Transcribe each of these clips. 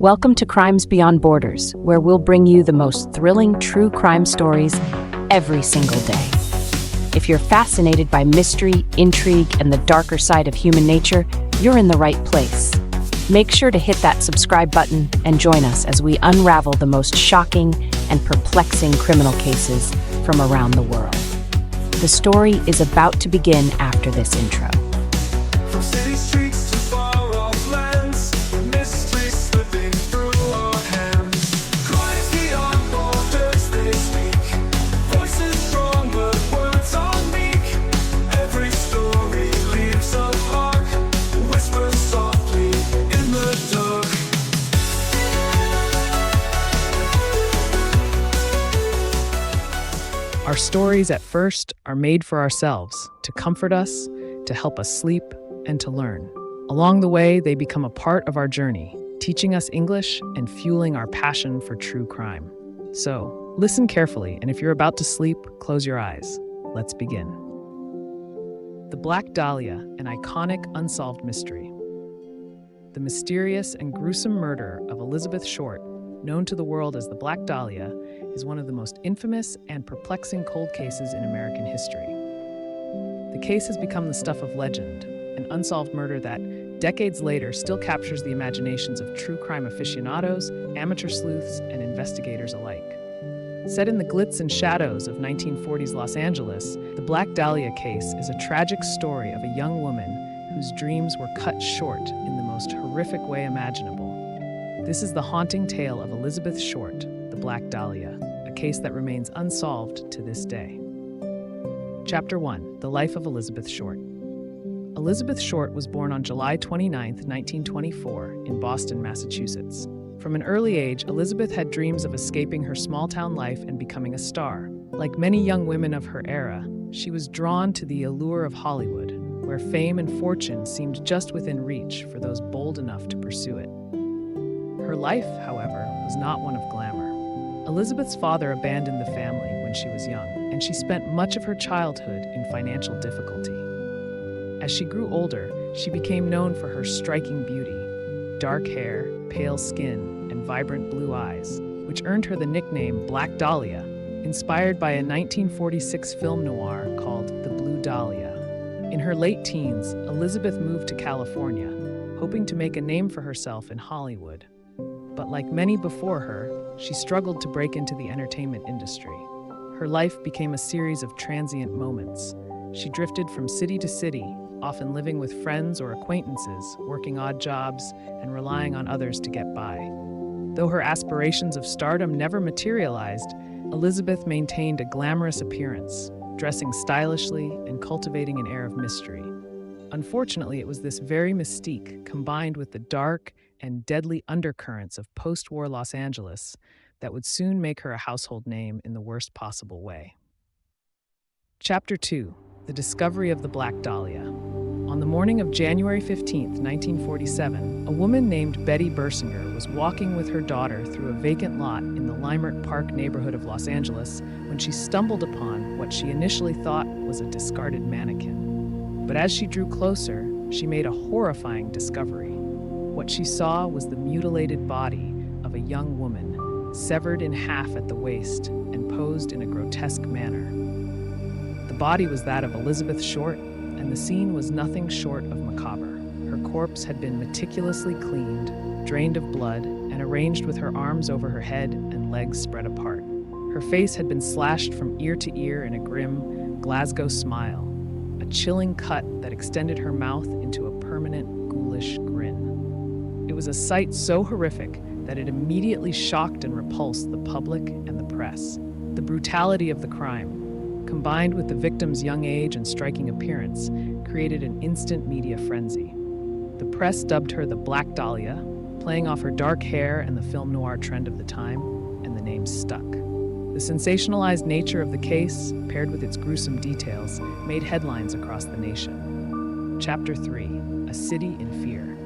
Welcome to Crimes Beyond Borders, where we'll bring you the most thrilling true crime stories every single day. If you're fascinated by mystery, intrigue, and the darker side of human nature, you're in the right place. Make sure to hit that subscribe button and join us as we unravel the most shocking and perplexing criminal cases from around the world. The story is about to begin after this intro. From city streets to far-off lands, mystery slipping through our hands. Crimes beyond borders they speak, voices strong but words are meek. Every story leaves a mark, whispers softly in the dark. Our stories at first are made for ourselves, to comfort us, to help us sleep, and to learn. Along the way, they become a part of our journey, teaching us English and fueling our passion for true crime. So, listen carefully, and if you're about to sleep, close your eyes. Let's begin. The Black Dahlia, an iconic unsolved mystery. The mysterious and gruesome murder of Elizabeth Short, known to the world as the Black Dahlia, is one of the most infamous and perplexing cold cases in American history. The case has become the stuff of legend, an unsolved murder that, decades later, still captures the imaginations of true crime aficionados, amateur sleuths, and investigators alike. Set in the glitz and shadows of 1940s Los Angeles, the Black Dahlia case is a tragic story of a young woman whose dreams were cut short in the most horrific way imaginable. This is the haunting tale of Elizabeth Short, the Black Dahlia, a case that remains unsolved to this day. Chapter 1. The Life of Elizabeth Short. Elizabeth Short was born on July 29, 1924, in Boston, Massachusetts. From an early age, Elizabeth had dreams of escaping her small-town life and becoming a star. Like many young women of her era, she was drawn to the allure of Hollywood, where fame and fortune seemed just within reach for those bold enough to pursue it. Her life, however, was not one of glamour. Elizabeth's father abandoned the family when she was young, and she spent much of her childhood in financial difficulty. As she grew older, she became known for her striking beauty, dark hair, pale skin, and vibrant blue eyes, which earned her the nickname Black Dahlia, inspired by a 1946 film noir called The Blue Dahlia. In her late teens, Elizabeth moved to California, hoping to make a name for herself in Hollywood. But like many before her, she struggled to break into the entertainment industry. Her life became a series of transient moments. She drifted from city to city, often living with friends or acquaintances, working odd jobs, and relying on others to get by. Though her aspirations of stardom never materialized, Elizabeth maintained a glamorous appearance, dressing stylishly and cultivating an air of mystery. Unfortunately, it was this very mystique, combined with the dark and deadly undercurrents of post-war Los Angeles, that would soon make her a household name in the worst possible way. Chapter 2. The Discovery of the Black Dahlia. On the morning of January 15, 1947, a woman named Betty Bersinger was walking with her daughter through a vacant lot in the Leimert Park neighborhood of Los Angeles when she stumbled upon what she initially thought was a discarded mannequin. But as she drew closer, she made a horrifying discovery. What she saw was the mutilated body of a young woman, severed in half at the waist and posed in a grotesque manner. The body was that of Elizabeth Short, and the scene was nothing short of macabre. Her corpse had been meticulously cleaned, drained of blood, and arranged with her arms over her head and legs spread apart. Her face had been slashed from ear to ear in a grim Glasgow smile, a chilling cut that extended her mouth into a permanent, ghoulish grin. It was a sight so horrific that it immediately shocked and repulsed the public and the press. The brutality of the crime, combined with the victim's young age and striking appearance, created an instant media frenzy. The press dubbed her the Black Dahlia, playing off her dark hair and the film noir trend of the time, and the name stuck. The sensationalized nature of the case, paired with its gruesome details, made headlines across the nation. Chapter 3. A City in Fear.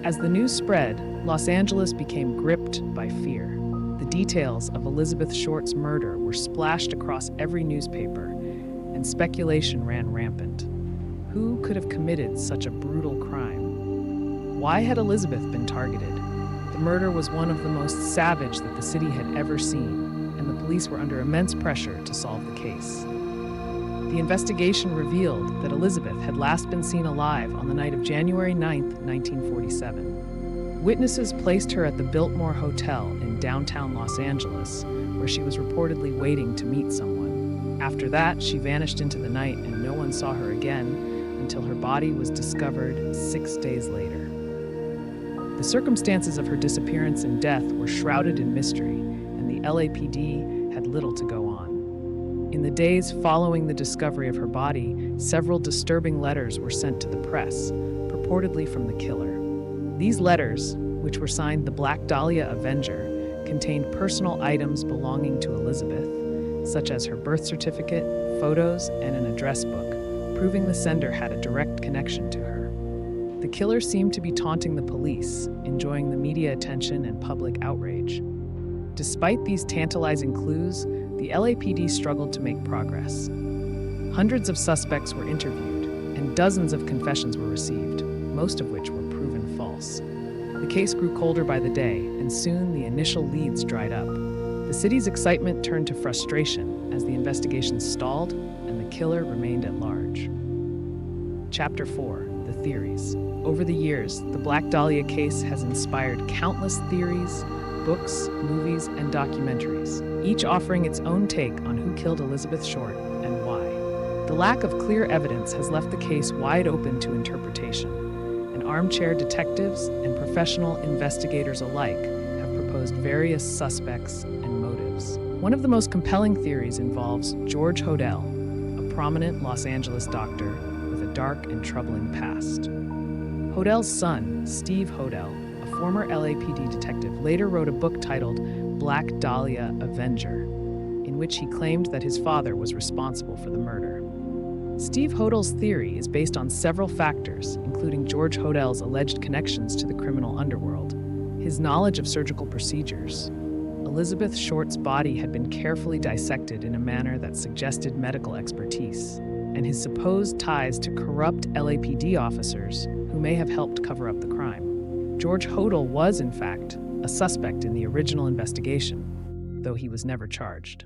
As the news spread, Los Angeles became gripped by fear. The details of Elizabeth Short's murder were splashed across every newspaper, and speculation ran rampant. Who could have committed such a brutal crime? Why had Elizabeth been targeted? The murder was one of the most savage that the city had ever seen, and the police were under immense pressure to solve the case. The investigation revealed that Elizabeth had last been seen alive on the night of January 9, 1947. Witnesses placed her at the Biltmore Hotel in downtown Los Angeles, where she was reportedly waiting to meet someone. After that, she vanished into the night and no one saw her again until her body was discovered 6 days later. The circumstances of her disappearance and death were shrouded in mystery, and the LAPD had little to go on. In the days following the discovery of her body, several disturbing letters were sent to the press, purportedly from the killer. These letters, which were signed the Black Dahlia Avenger, contained personal items belonging to Elizabeth, such as her birth certificate, photos, and an address book, proving the sender had a direct connection to her. The killer seemed to be taunting the police, enjoying the media attention and public outrage. Despite these tantalizing clues, the LAPD struggled to make progress. Hundreds of suspects were interviewed, and dozens of confessions were received, most of which were proven false. The case grew colder by the day, and soon the initial leads dried up. The city's excitement turned to frustration as the investigation stalled and the killer remained at large. Chapter 4: The Theories. Over the years, the Black Dahlia case has inspired countless theories, books, movies, and documentaries, each offering its own take on who killed Elizabeth Short and why. The lack of clear evidence has left the case wide open to interpretation, and armchair detectives and professional investigators alike have proposed various suspects and motives. One of the most compelling theories involves George Hodel, a prominent Los Angeles doctor with a dark and troubling past. Hodel's son, Steve Hodel, a former LAPD detective, later wrote a book titled Black Dahlia Avenger, in which he claimed that his father was responsible for the murder. Steve Hodel's theory is based on several factors, including George Hodel's alleged connections to the criminal underworld, his knowledge of surgical procedures. Elizabeth Short's body had been carefully dissected in a manner that suggested medical expertise, and his supposed ties to corrupt LAPD officers who may have helped cover up the crime. George Hodel was, in fact, a suspect in the original investigation, though he was never charged.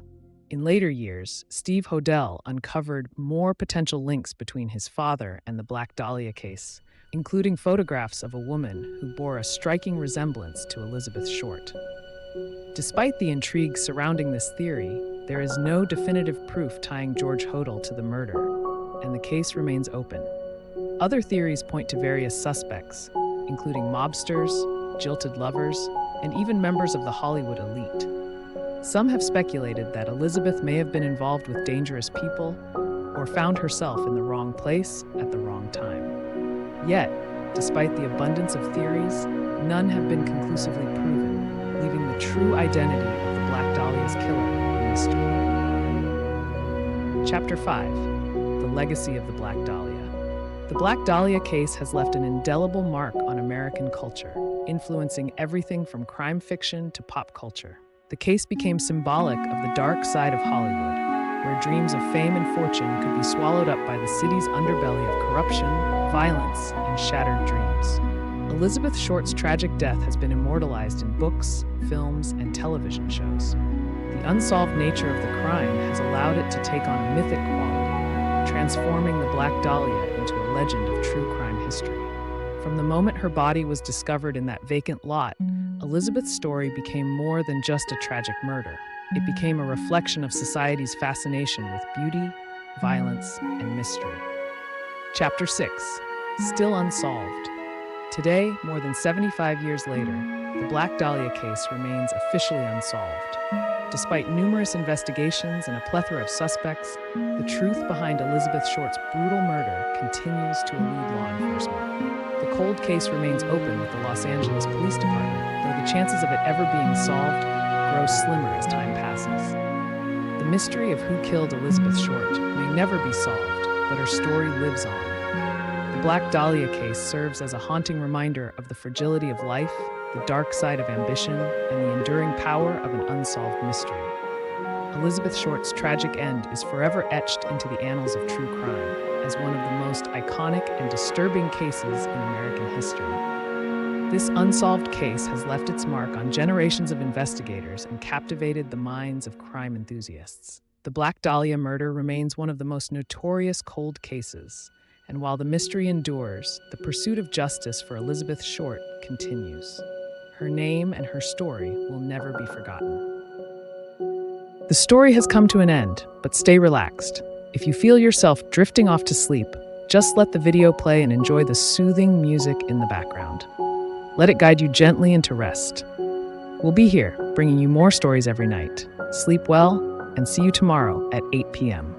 In later years, Steve Hodel uncovered more potential links between his father and the Black Dahlia case, including photographs of a woman who bore a striking resemblance to Elizabeth Short. Despite the intrigue surrounding this theory, there is no definitive proof tying George Hodel to the murder, and the case remains open. Other theories point to various suspects, including mobsters, jilted lovers, and even members of the Hollywood elite. Some have speculated that Elizabeth may have been involved with dangerous people or found herself in the wrong place at the wrong time. Yet, despite the abundance of theories, none have been conclusively proven, leaving the true identity of the Black Dahlia's killer a mystery. Chapter 5: The Legacy of the Black Dahlia. The Black Dahlia case has left an indelible mark on American culture, influencing everything from crime fiction to pop culture. The case became symbolic of the dark side of Hollywood, where dreams of fame and fortune could be swallowed up by the city's underbelly of corruption, violence, and shattered dreams. Elizabeth Short's tragic death has been immortalized in books, films, and television shows. The unsolved nature of the crime has allowed it to take on a mythic quality, transforming the Black Dahlia into a legend of true crime history. From the moment her body was discovered in that vacant lot, Elizabeth's story became more than just a tragic murder. It became a reflection of society's fascination with beauty, violence, and mystery. Chapter 6: Still Unsolved. Today, more than 75 years later, the Black Dahlia case remains officially unsolved. Despite numerous investigations and a plethora of suspects, the truth behind Elizabeth Short's brutal murder continues to elude law enforcement. The cold case remains open with the Los Angeles Police Department, though the chances of it ever being solved grow slimmer as time passes. The mystery of who killed Elizabeth Short may never be solved, but her story lives on. The Black Dahlia case serves as a haunting reminder of the fragility of life, the dark side of ambition, and the enduring power of an unsolved mystery. Elizabeth Short's tragic end is forever etched into the annals of true crime as one of the most iconic and disturbing cases in American history. This unsolved case has left its mark on generations of investigators and captivated the minds of crime enthusiasts. The Black Dahlia murder remains one of the most notorious cold cases, and while the mystery endures, the pursuit of justice for Elizabeth Short continues. Her name and her story will never be forgotten. The story has come to an end, but stay relaxed. If you feel yourself drifting off to sleep, just let the video play and enjoy the soothing music in the background. Let it guide you gently into rest. We'll be here, bringing you more stories every night. Sleep well, and see you tomorrow at 8 p.m.